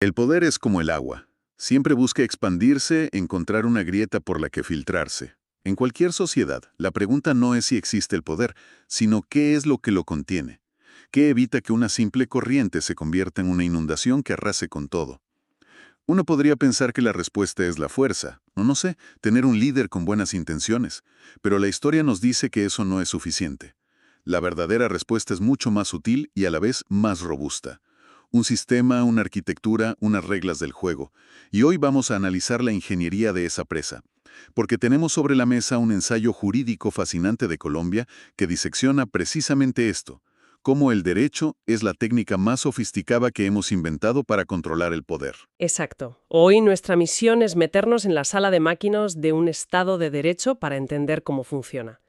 El poder es como el agua. Siempre busca expandirse, encontrar una grieta por la que filtrarse. En cualquier sociedad, la pregunta no es si existe el poder, sino qué es lo que lo contiene. ¿Qué evita que una simple corriente se convierta en una inundación que arrase con todo? Uno podría pensar que la respuesta es la fuerza, o no sé, tener un líder con buenas intenciones, pero la historia nos dice que eso no es suficiente. La verdadera respuesta es mucho más sutil y a la vez más robusta. Un sistema, una arquitectura, unas reglas del juego. Y hoy vamos a analizar la ingeniería de esa presa, porque tenemos sobre la mesa un ensayo jurídico fascinante de Colombia que disecciona precisamente esto: cómo el derecho es la técnica más sofisticada que hemos inventado para controlar el poder. Exacto. Hoy nuestra misión es meternos en la sala de máquinas de un Estado de Derecho para entender cómo funciona.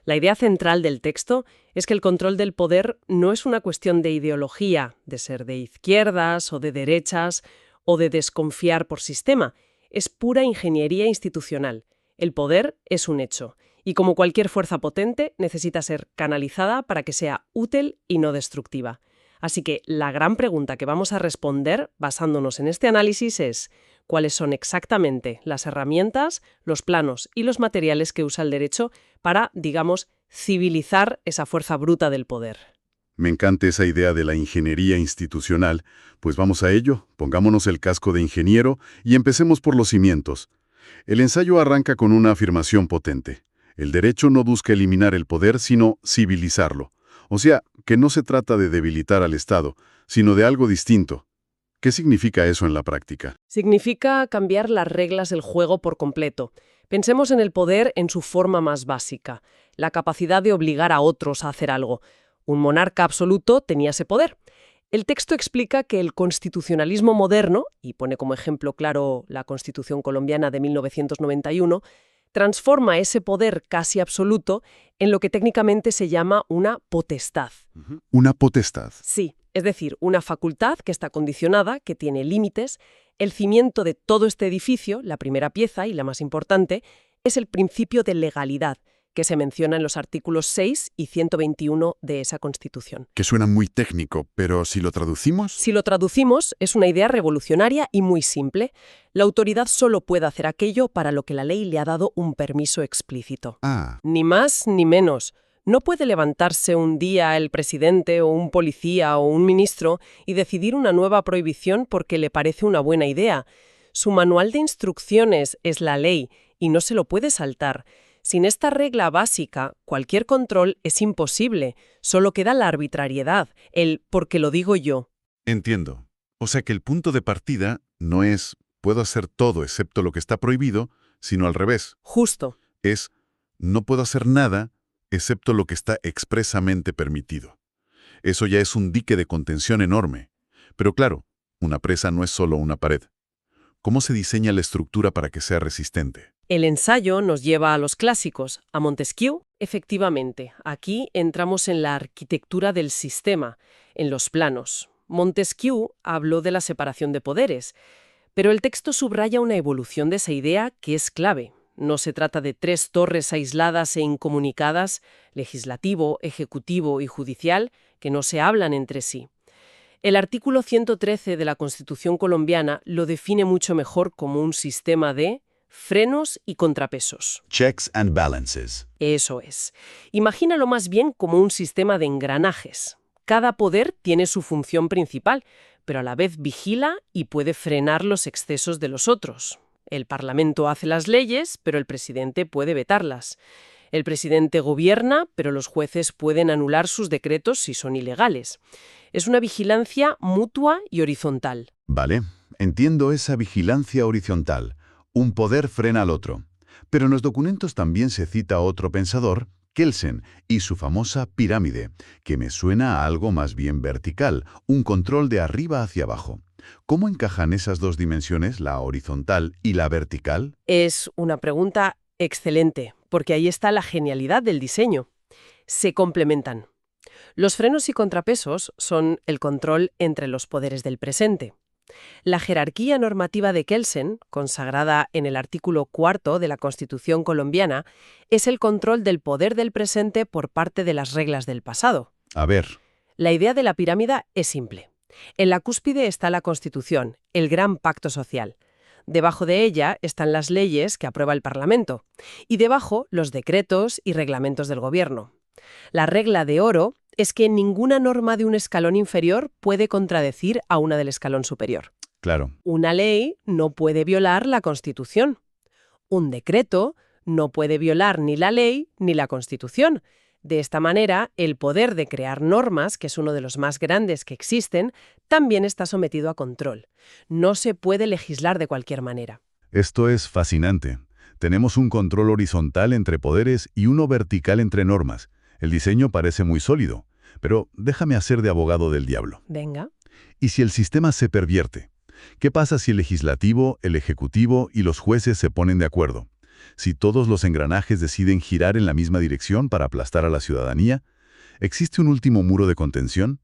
La idea central del texto es que el control del poder no es una cuestión de ideología, de ser de izquierdas o de derechas, o de desconfiar por sistema. Es pura ingeniería institucional. El poder es un hecho, y como cualquier fuerza potente, necesita ser canalizada para que sea útil y no destructiva. Así que la gran pregunta que vamos a responder, basándonos en este análisis, es: ¿cuáles son exactamente las herramientas, los planos y los materiales que usa el derecho para, digamos, civilizar esa fuerza bruta del poder? Me encanta esa idea de la ingeniería institucional, pues vamos a ello, pongámonos el casco de ingeniero y empecemos por los cimientos. El ensayo arranca con una afirmación potente. El derecho no busca eliminar el poder, sino civilizarlo. O sea, que no se trata de debilitar al Estado, sino de algo distinto. ¿Qué significa eso en la práctica? Significa cambiar las reglas del juego por completo. Pensemos en el poder en su forma más básica, la capacidad de obligar a otros a hacer algo. Un monarca absoluto tenía ese poder. El texto explica que el constitucionalismo moderno, y pone como ejemplo claro la Constitución colombiana de 1991, transforma ese poder casi absoluto en lo que técnicamente se llama una potestad. Una potestad. Sí, es decir, una facultad que está condicionada, que tiene límites. El cimiento de todo este edificio, la primera pieza y la más importante, es el principio de legalidad, que se menciona en los artículos 6 y 121 de esa Constitución. Que suena muy técnico, pero si lo traducimos... Si lo traducimos, es una idea revolucionaria y muy simple. La autoridad solo puede hacer aquello para lo que la ley le ha dado un permiso explícito. Ni más ni menos. No puede levantarse un día el presidente o un policía o un ministro y decidir una nueva prohibición porque le parece una buena idea. Su manual de instrucciones es la ley y no se lo puede saltar. Sin esta regla básica, cualquier control es imposible. Solo queda la arbitrariedad, el porque lo digo yo. Entiendo. O sea que el punto de partida no es puedo hacer todo excepto lo que está prohibido, sino al revés. Justo. Es no puedo hacer nada excepto lo que está expresamente permitido. Eso ya es un dique de contención enorme. Pero claro, una presa no es solo una pared. ¿Cómo se diseña la estructura para que sea resistente? El ensayo nos lleva a los clásicos, a Montesquieu. Efectivamente, aquí entramos en la arquitectura del sistema, en los planos. Montesquieu habló de la separación de poderes, pero el texto subraya una evolución de esa idea que es clave. No se trata de tres torres aisladas e incomunicadas, legislativo, ejecutivo y judicial, que no se hablan entre sí. El artículo 113 de la Constitución colombiana lo define mucho mejor como un sistema de frenos y contrapesos. Checks and balances. Eso es. Imagínalo más bien como un sistema de engranajes. Cada poder tiene su función principal, pero a la vez vigila y puede frenar los excesos de los otros. El Parlamento hace las leyes, pero el presidente puede vetarlas. El presidente gobierna, pero los jueces pueden anular sus decretos si son ilegales. Es una vigilancia mutua y horizontal. Vale, entiendo esa vigilancia horizontal. Un poder frena al otro. Pero en los documentos también se cita a otro pensador, Kelsen, y su famosa pirámide, que me suena a algo más bien vertical, un control de arriba hacia abajo. ¿Cómo encajan esas dos dimensiones, la horizontal y la vertical? Es una pregunta excelente, porque ahí está la genialidad del diseño. Se complementan. Los frenos y contrapesos son el control entre los poderes del presente. La jerarquía normativa de Kelsen, consagrada en el artículo 4 de la Constitución colombiana, es el control del poder del presente por parte de las reglas del pasado. A ver. La idea de la pirámide es simple. En la cúspide está la Constitución, el gran pacto social. Debajo de ella están las leyes que aprueba el Parlamento. Y debajo, los decretos y reglamentos del Gobierno. La regla de oro es que ninguna norma de un escalón inferior puede contradecir a una del escalón superior. Claro. Una ley no puede violar la Constitución. Un decreto no puede violar ni la ley ni la Constitución. De esta manera, el poder de crear normas, que es uno de los más grandes que existen, también está sometido a control. No se puede legislar de cualquier manera. Esto es fascinante. Tenemos un control horizontal entre poderes y uno vertical entre normas. El diseño parece muy sólido, pero déjame hacer de abogado del diablo. Venga. ¿Y si el sistema se pervierte? ¿Qué pasa si el legislativo, el ejecutivo y los jueces se ponen de acuerdo? Si todos los engranajes deciden girar en la misma dirección para aplastar a la ciudadanía, ¿existe un último muro de contención?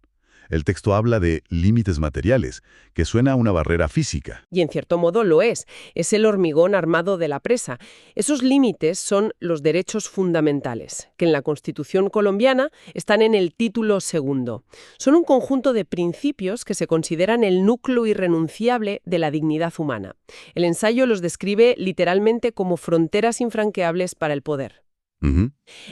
El texto habla de límites materiales, que suena a una barrera física. Y en cierto modo lo es. Es el hormigón armado de la presa. Esos límites son los derechos fundamentales, que en la Constitución colombiana están en el título segundo. Son un conjunto de principios que se consideran el núcleo irrenunciable de la dignidad humana. El ensayo los describe literalmente como fronteras infranqueables para el poder.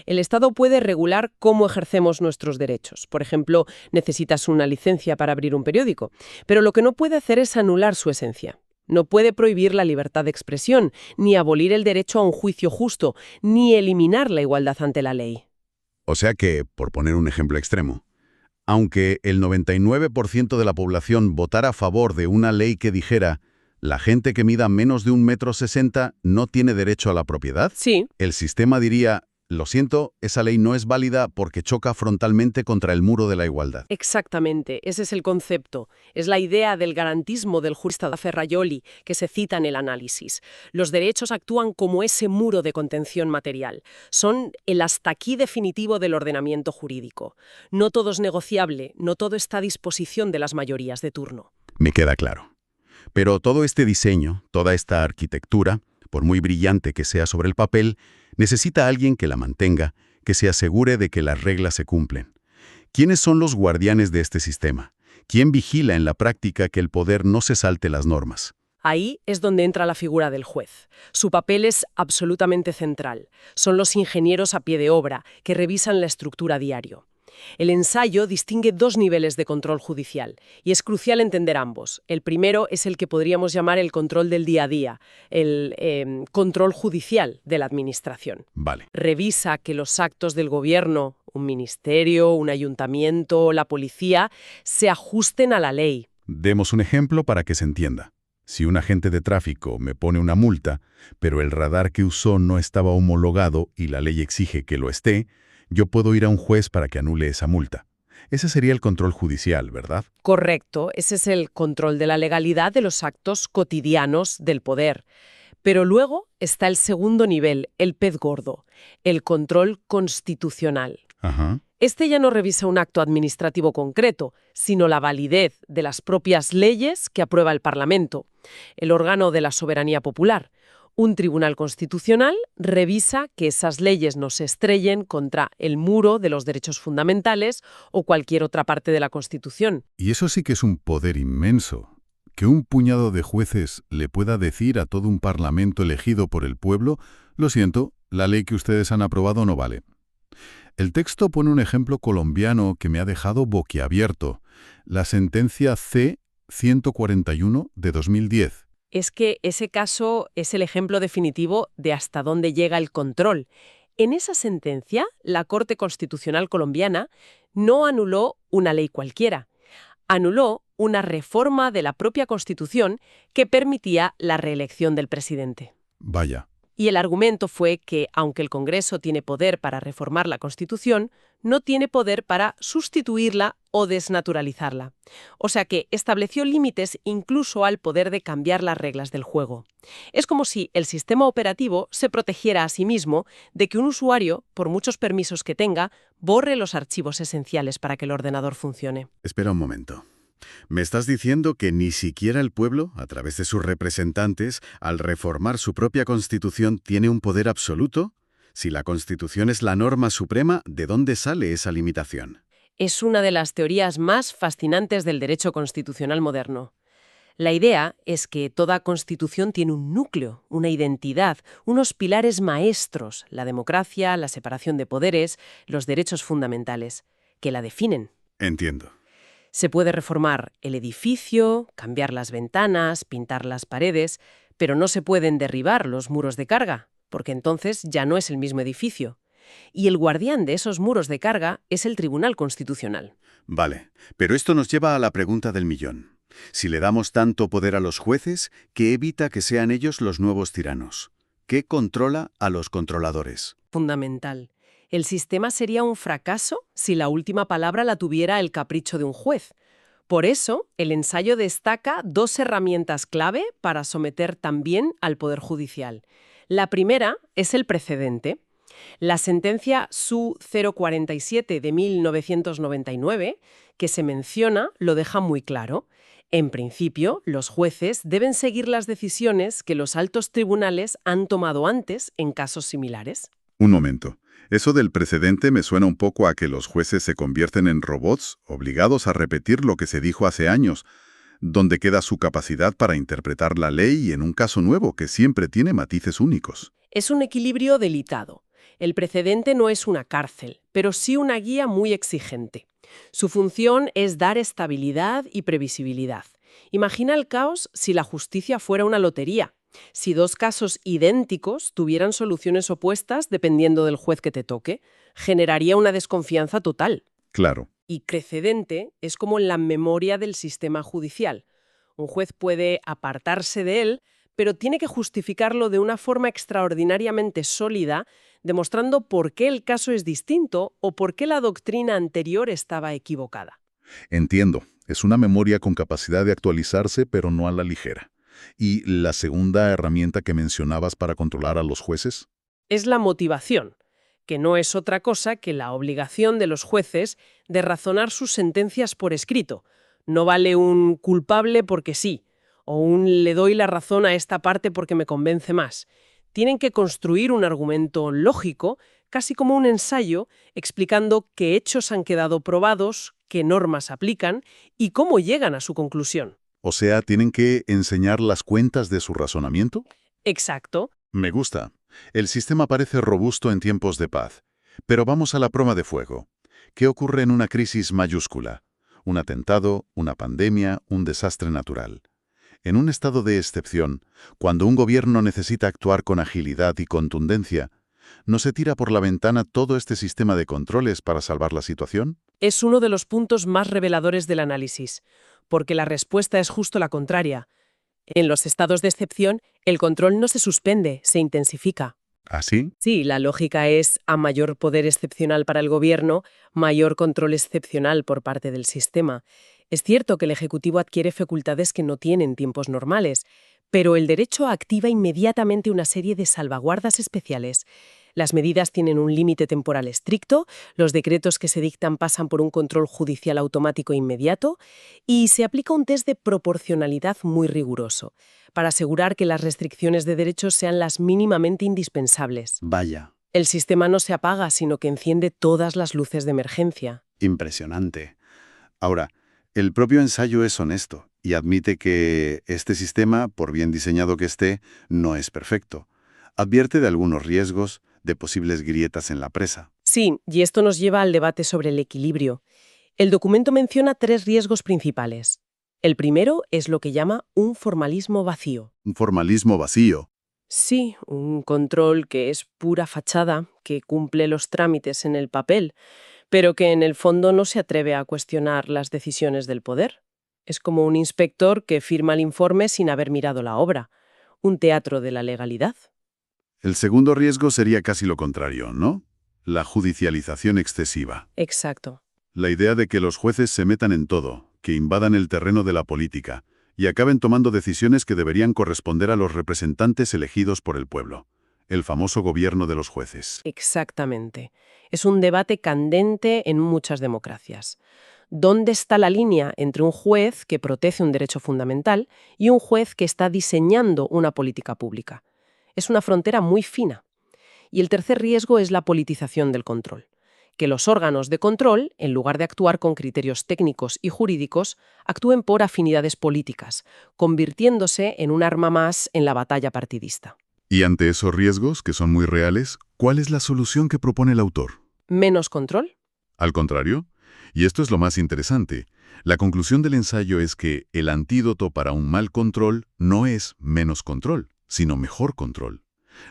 El Estado puede regular cómo ejercemos nuestros derechos. Por ejemplo, necesitas una licencia para abrir un periódico. Pero lo que no puede hacer es anular su esencia. No puede prohibir la libertad de expresión, ni abolir el derecho a un juicio justo, ni eliminar la igualdad ante la ley. O sea que, por poner un ejemplo extremo, aunque el 99% de la población votara a favor de una ley que dijera «la gente que mida menos de 1,60 m no tiene derecho a la propiedad», Sí. el sistema diría «lo siento, esa ley no es válida porque choca frontalmente contra el muro de la igualdad». Exactamente, ese es el concepto. Es la idea del garantismo del jurista Ferrajoli que se cita en el análisis. Los derechos actúan como ese muro de contención material. Son el hasta aquí definitivo del ordenamiento jurídico. No todo es negociable, no todo está a disposición de las mayorías de turno. Me queda claro. Pero todo este diseño, toda esta arquitectura, por muy brillante que sea sobre el papel, necesita a alguien que la mantenga, que se asegure de que las reglas se cumplen. ¿Quiénes son los guardianes de este sistema? ¿Quién vigila en la práctica que el poder no se salte las normas? Ahí es donde entra la figura del juez. Su papel es absolutamente central. Son los ingenieros a pie de obra que revisan la estructura a diario. El ensayo distingue dos niveles de control judicial, y es crucial entender ambos. El primero es el que podríamos llamar el control del día a día, el control judicial de la administración. Vale. Revisa que los actos del gobierno, un ministerio, un ayuntamiento, la policía, se ajusten a la ley. Demos un ejemplo para que se entienda. Si un agente de tráfico me pone una multa, pero el radar que usó no estaba homologado y la ley exige que lo esté, yo puedo ir a un juez para que anule esa multa. Ese sería el control judicial, ¿verdad? Correcto, ese es el control de la legalidad de los actos cotidianos del poder. Pero luego está el segundo nivel, el pez gordo, el control constitucional. Ajá. Este ya no revisa un acto administrativo concreto, sino la validez de las propias leyes que aprueba el Parlamento, el órgano de la soberanía popular. Un tribunal constitucional revisa que esas leyes no se estrellen contra el muro de los derechos fundamentales o cualquier otra parte de la Constitución. Y eso sí que es un poder inmenso. Que un puñado de jueces le pueda decir a todo un parlamento elegido por el pueblo, lo siento, la ley que ustedes han aprobado no vale. El texto pone un ejemplo colombiano que me ha dejado boquiabierto. La sentencia C-141 de 2010. Es que ese caso es el ejemplo definitivo de hasta dónde llega el control. En esa sentencia, la Corte Constitucional colombiana no anuló una ley cualquiera. Anuló una reforma de la propia Constitución que permitía la reelección del presidente. Vaya. Y el argumento fue que, aunque el Congreso tiene poder para reformar la Constitución, no tiene poder para sustituirla o desnaturalizarla. O sea que estableció límites incluso al poder de cambiar las reglas del juego. Es como si el sistema operativo se protegiera a sí mismo de que un usuario, por muchos permisos que tenga, borre los archivos esenciales para que el ordenador funcione. Espera un momento. ¿Me estás diciendo que ni siquiera el pueblo, a través de sus representantes, al reformar su propia Constitución, tiene un poder absoluto? Si la Constitución es la norma suprema, ¿de dónde sale esa limitación? Es una de las teorías más fascinantes del derecho constitucional moderno. La idea es que toda constitución tiene un núcleo, una identidad, unos pilares maestros, la democracia, la separación de poderes, los derechos fundamentales, que la definen. Entiendo. Se puede reformar el edificio, cambiar las ventanas, pintar las paredes, pero no se pueden derribar los muros de carga, porque entonces ya no es el mismo edificio. Y el guardián de esos muros de carga es el Tribunal Constitucional. Vale, pero esto nos lleva a la pregunta del millón. Si le damos tanto poder a los jueces, ¿qué evita que sean ellos los nuevos tiranos? ¿Qué controla a los controladores? Fundamental. El sistema sería un fracaso si la última palabra la tuviera el capricho de un juez. Por eso, el ensayo destaca dos herramientas clave para someter también al Poder Judicial. La primera es el precedente. La sentencia SU 047 de 1999, que se menciona, lo deja muy claro. En principio, los jueces deben seguir las decisiones que los altos tribunales han tomado antes en casos similares. Un momento. Eso del precedente me suena un poco a que los jueces se convierten en robots obligados a repetir lo que se dijo hace años, donde queda su capacidad para interpretar la ley en un caso nuevo que siempre tiene matices únicos. Es un equilibrio delicado. El precedente no es una cárcel, pero sí una guía muy exigente. Su función es dar estabilidad y previsibilidad. Imagina el caos si la justicia fuera una lotería. Si dos casos idénticos tuvieran soluciones opuestas dependiendo del juez que te toque, generaría una desconfianza total. Claro. Y precedente es como la memoria del sistema judicial. Un juez puede apartarse de él, pero tiene que justificarlo de una forma extraordinariamente sólida, demostrando por qué el caso es distinto o por qué la doctrina anterior estaba equivocada. Entiendo. Es una memoria con capacidad de actualizarse, pero no a la ligera. ¿Y la segunda herramienta que mencionabas para controlar a los jueces? Es la motivación, que no es otra cosa que la obligación de los jueces de razonar sus sentencias por escrito. No vale un culpable porque sí, o un le doy la razón a esta parte porque me convence más. Tienen que construir un argumento lógico, casi como un ensayo, explicando qué hechos han quedado probados, qué normas aplican y cómo llegan a su conclusión. O sea, ¿tienen que enseñar las cuentas de su razonamiento? Exacto. Me gusta. El sistema parece robusto en tiempos de paz. Pero vamos a la prueba de fuego. ¿Qué ocurre en una crisis mayúscula? Un atentado, una pandemia, un desastre natural. En un estado de excepción, cuando un gobierno necesita actuar con agilidad y contundencia, ¿no se tira por la ventana todo este sistema de controles para salvar la situación? Es uno de los puntos más reveladores del análisis, porque la respuesta es justo la contraria. En los estados de excepción, el control no se suspende, se intensifica. ¿Así? Sí, la lógica es a mayor poder excepcional para el gobierno, mayor control excepcional por parte del sistema. Es cierto que el Ejecutivo adquiere facultades que no tiene en tiempos normales, pero el derecho activa inmediatamente una serie de salvaguardas especiales. Las medidas tienen un límite temporal estricto, los decretos que se dictan pasan por un control judicial automático inmediato y se aplica un test de proporcionalidad muy riguroso, para asegurar que las restricciones de derechos sean las mínimamente indispensables. Vaya, El sistema no se apaga, sino que enciende todas las luces de emergencia. impresionante. Ahora, el propio ensayo es honesto y admite que este sistema, por bien diseñado que esté, no es perfecto. Advierte de algunos riesgos, de posibles grietas en la presa. Sí, y esto nos lleva al debate sobre el equilibrio. El documento menciona 3 riesgos principales. El primero es lo que llama un formalismo vacío. Un formalismo vacío. Sí, un control que es pura fachada, que cumple los trámites en el papel, pero que en el fondo no se atreve a cuestionar las decisiones del poder. Es como un inspector que firma el informe sin haber mirado la obra. Un teatro de la legalidad. El segundo riesgo sería casi lo contrario, ¿no? La judicialización excesiva. Exacto. La idea de que los jueces se metan en todo, que invadan el terreno de la política y acaben tomando decisiones que deberían corresponder a los representantes elegidos por el pueblo. El famoso gobierno de los jueces. Exactamente. Es un debate candente en muchas democracias. ¿Dónde está la línea entre un juez que protege un derecho fundamental y un juez que está diseñando una política pública? Es una frontera muy fina. Y el tercer riesgo es la politización del control, que los órganos de control, en lugar de actuar con criterios técnicos y jurídicos, actúen por afinidades políticas, convirtiéndose en un arma más en la batalla partidista. Y ante esos riesgos, que son muy reales, ¿cuál es la solución que propone el autor? ¿Menos control? Al contrario, y esto es lo más interesante, la conclusión del ensayo es que el antídoto para un mal control no es menos control, sino mejor control.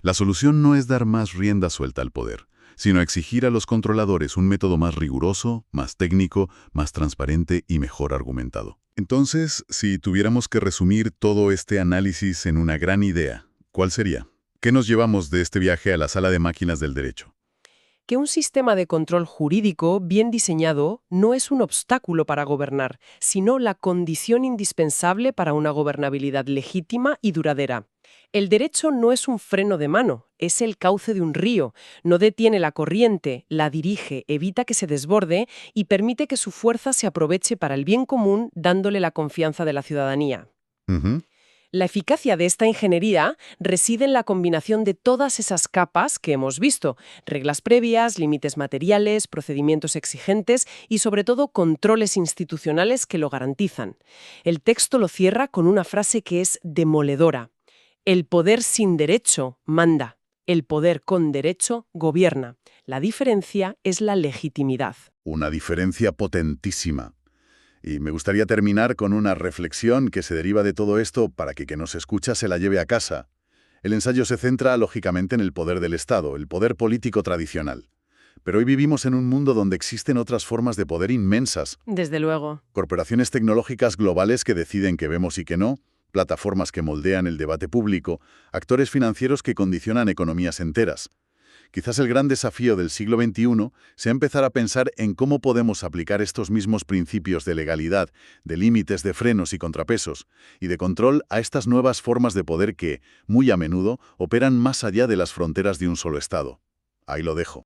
La solución no es dar más rienda suelta al poder, sino exigir a los controladores un método más riguroso, más técnico, más transparente y mejor argumentado. Entonces, si tuviéramos que resumir todo este análisis en una gran idea, ¿cuál sería? ¿Qué nos llevamos de este viaje a la sala de máquinas del derecho? Que un sistema de control jurídico bien diseñado no es un obstáculo para gobernar, sino la condición indispensable para una gobernabilidad legítima y duradera. El derecho no es un freno de mano, es el cauce de un río. No detiene la corriente, la dirige, evita que se desborde y permite que su fuerza se aproveche para el bien común, dándole la confianza de la ciudadanía. Ujú. La eficacia de esta ingeniería reside en la combinación de todas esas capas que hemos visto: reglas previas, límites materiales, procedimientos exigentes y, sobre todo, controles institucionales que lo garantizan. El texto lo cierra con una frase que es demoledora: el poder sin derecho manda, el poder con derecho gobierna. La diferencia es la legitimidad. Una diferencia potentísima. Y me gustaría terminar con una reflexión que se deriva de todo esto para que quien nos escucha se la lleve a casa. El ensayo se centra, lógicamente, en el poder del Estado, el poder político tradicional. Pero hoy vivimos en un mundo donde existen otras formas de poder inmensas. Desde luego. Corporaciones tecnológicas globales que deciden qué vemos y qué no, plataformas que moldean el debate público, actores financieros que condicionan economías enteras. Quizás el gran desafío del siglo XXI sea empezar a pensar en cómo podemos aplicar estos mismos principios de legalidad, de límites, de frenos y contrapesos, y de control a estas nuevas formas de poder que, muy a menudo, operan más allá de las fronteras de un solo Estado. Ahí lo dejo.